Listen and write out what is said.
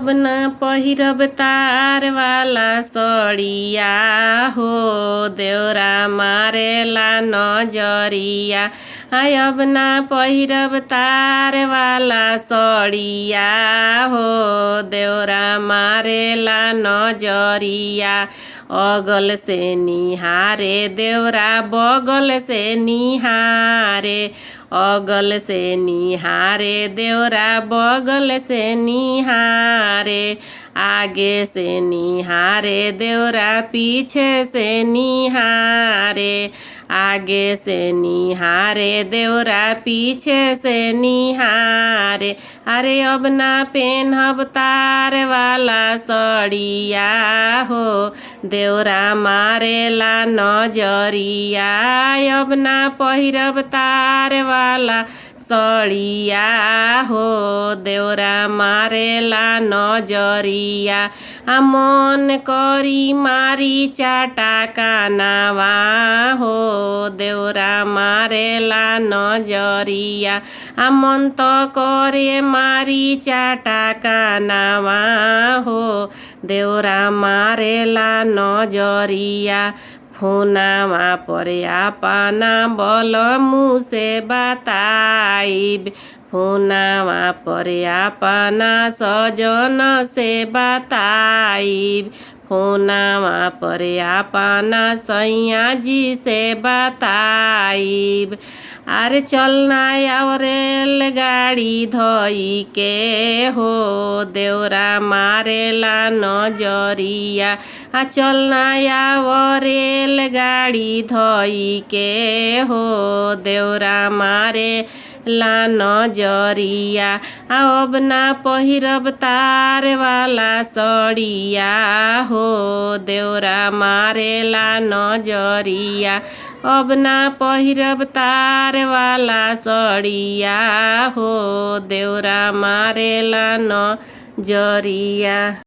अब ना पहिरब तार वाला सड़िया हो देवरा मारेला नजरिया। अब ना पहिरब तार वाला सड़िया हो देवरा मारेला नजरिया। अगल से निहारे देवरा बगल से निहारे। अगल से निहारे देवरा बगल से निहारे। आगे से निहारे देवरा पीछे से निहारे। आगे से निहारे देवरा पीछे से निहारे। अरे अब ना पेन्हब तार वाला सड़िया हो देवरा मारेला नजरिया। अब ना पहिरब तार वाला सड़िया हो देवरा मारेला नजरिया। मन करी मारी चाटा कानावा हो देवरा मारेला नजरिया। मन तो करे मारी चाटा कानावा हो देवरा मारेला नजरिया। फोनावा पर आपना बलमु से बताइब। फोनावा पर आपना सजन से बताइब। फोनावा पर आपना सैया जी से बताइब। अरे चलना आओ रेलगाड़ी धोई के हो देवरा मारेला नजरिया। चलना आओ रेलगाड़ी धोई के हो देवरा मारेला नजरिया। अब ना पहिरब तार वाला सड़िया हो देवरा मारेला नजरिया। अब ना पहिरब तार वाला सड़िया हो देवरा मारेला नजरिया।